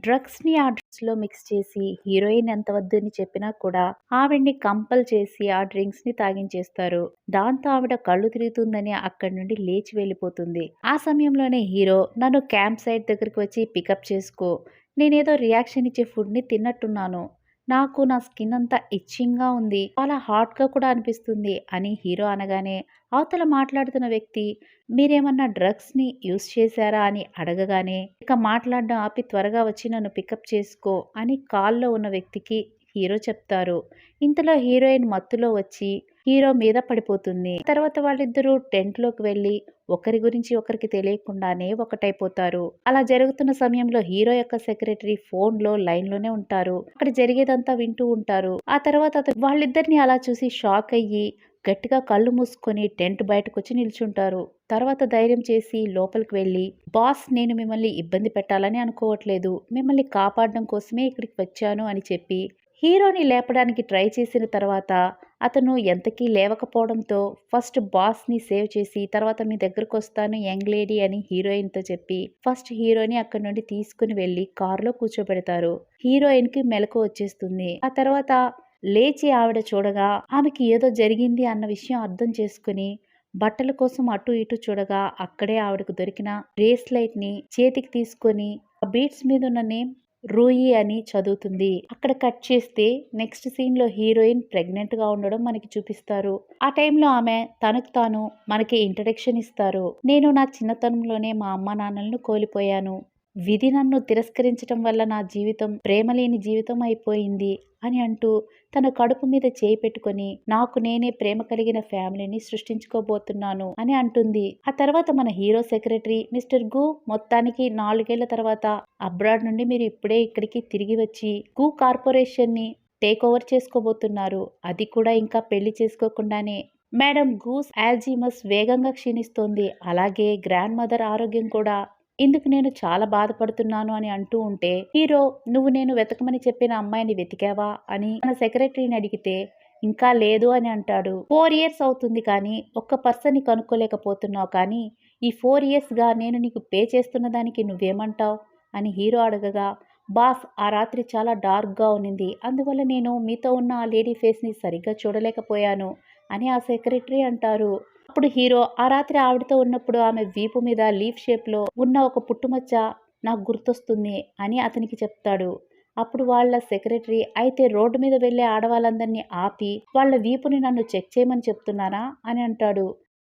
డ్రగ్స్‌ని ఆ డ్రింక్స్‌లో మిక్స్ చేసి హీరోయిన్ ఎంత వద్దని చెప్పినా కూడా ఆవిడ్ని కంపల్ చేసి ఆ డ్రింక్స్‌ని తాగించేస్తారు. దాంతో ఆవిడ కళ్ళు తిరుగుతుందని అక్కడి నుండి లేచి వెళ్ళిపోతుంది. ఆ సమయంలోనే హీరో నన్ను క్యాంప్ సైట్ దగ్గరికి వచ్చి పికప్ చేసుకో. నేనేదో రియాక్షన్ ఇచ్చే ఫుడ్‌ని తిన్నట్టున్నాను. నాకు నా స్కిన్ అంతా ఇచ్చింగ్‌గా ఉంది. చాలా హాట్‌గా కూడా అనిపిస్తుంది అని హీరో అనగానే అవతల మాట్లాడుతున్న వ్యక్తి మీరేమన్నా డ్రగ్స్‌ని యూజ్ చేశారా అని అడగగానే, ఇక మాట్లాడడం ఆపి త్వరగా వచ్చి నన్ను పికప్ చేసుకో అని కాల్‌లో ఉన్న వ్యక్తికి హీరో చెప్తారు. ఇంతలో హీరోయిన్ మత్తులో వచ్చి హీరో మీద పడిపోతుంది. తర్వాత వాళ్ళిద్దరూ టెంట్‌లోకి వెళ్లి ఒకరి గురించి ఒకరికి తెలియకుండానే ఒకటైపోతారు. అలా జరుగుతున్న సమయంలో హీరో యొక్క సెక్రటరీ ఫోన్‌లో లైన్‌లోనే ఉంటారు. అక్కడ జరిగేదంతా వింటూ ఉంటారు. ఆ తర్వాత వాళ్ళిద్దరిని అలా చూసి షాక్ అయ్యి గట్టిగా కళ్ళు మూసుకొని టెంట్ బయటకొచ్చి నిల్చుంటారు. తర్వాత ధైర్యం చేసి లోపలికి వెళ్ళి, బాస్ నేను మిమ్మల్ని ఇబ్బంది పెట్టాలని అనుకోవట్లేదు. మిమ్మల్ని కాపాడడం కోసమే ఇక్కడికి వచ్చాను అని చెప్పి, హీరోని లేపడానికి ట్రై చేసిన తర్వాత అతను ఎంతకీ లేవకపోవడంతో ఫస్ట్ బాస్‌ని సేవ్ చేసి తర్వాత మీ దగ్గరకొస్తాను యంగ్ లేడీ అని హీరోయిన్‌తో చెప్పి, ఫస్ట్ హీరోని అక్కడి నుండి తీసుకొని వెళ్లి కారులో కూర్చోబెడతారు. హీరోయిన్‌కి మెలకువ వచ్చేస్తుంది. ఆ తర్వాత లేచి ఆవిడ చూడగా ఆమెకి ఏదో జరిగింది అన్న విషయం అర్థం చేసుకుని బట్టల కోసం అటు ఇటు చూడగా అక్కడే ఆవిడకు దొరికిన బ్రేస్లైట్‌ని చేతికి తీసుకొని ఆ బీడ్స్ మీద ఉన్న నేమ్ రూయి అని చదువుతుంది. అక్కడ కట్ చేస్తే నెక్స్ట్ సీన్‌లో హీరోయిన్ ప్రెగ్నెంట్‌గా ఉండడం మనకి చూపిస్తారు. ఆ టైంలో ఆమె తనకు తాను మనకి ఇంట్రడక్షన్ ఇస్తారు. నేను నా చిన్నతనంలోనే మా అమ్మానాన్నలను కోల్పోయాను. విధి నన్ను తిరస్కరించటం వల్ల నా జీవితం ప్రేమలేని జీవితం అయిపోయింది అని అంటూ తన కడుపు మీద చేయి పెట్టుకొని నాకు నేనే ప్రేమ కలిగిన ఫ్యామిలీని సృష్టించుకోబోతున్నాను అని అంటుంది. ఆ తర్వాత మన హీరో సెక్రటరీ మిస్టర్ గు మొత్తానికి 4 ఏళ్ల తర్వాత అబ్రాడ్ నుండి మీరు ఇప్పుడే ఇక్కడికి తిరిగి వచ్చి గు కార్పొరేషన్ ని టేక్ ఓవర్ చేసుకోబోతున్నారు. అది కూడా ఇంకా పెళ్లి చేసుకోకుండానే. మేడం గూస్ ఆల్జీమస్ వేగంగా క్షీణిస్తోంది. అలాగే గ్రాండ్ మదర్ ఆరోగ్యం కూడా. ఇందుకు నేను చాలా బాధపడుతున్నాను అని అంటూ ఉంటే హీరో నువ్వు నేను వెతకమని చెప్పిన అమ్మాయిని వెతికావా అని తన సెక్రటరీని అడిగితే ఇంకా లేదు అని అంటాడు. 4 ఇయర్స్ అవుతుంది కానీ ఒక్క పర్సన్ని కనుక్కోలేకపోతున్నావు కానీ ఈ 4 ఇయర్స్గా నేను నీకు పే చేస్తున్న దానికి నువ్వేమంటావు అని హీరో అడగగా బాస్ ఆ రాత్రి చాలా డార్క్గా ఉన్నింది. అందువల్ల నేను మీతో ఉన్న ఆ లేడీ ఫేస్ని సరిగ్గా చూడలేకపోయాను అని ఆ సెక్రటరీ అంటారు. అప్పుడు హీరో ఆ రాత్రి ఆవిడతో ఉన్నప్పుడు ఆమె వీపు మీద లీఫ్ షేప్లో ఉన్న ఒక పుట్టుమచ్చ నాకు గుర్తొస్తుంది అని అతనికి చెప్తాడు. అప్పుడు వాళ్ళ సెక్రటరీ అయితే రోడ్డు మీద వెళ్ళే ఆడవాళ్ళందరినీ ఆపి వాళ్ళ వీపుని నన్ను చెక్ చేయమని చెప్తున్నారా అని అంటాడు.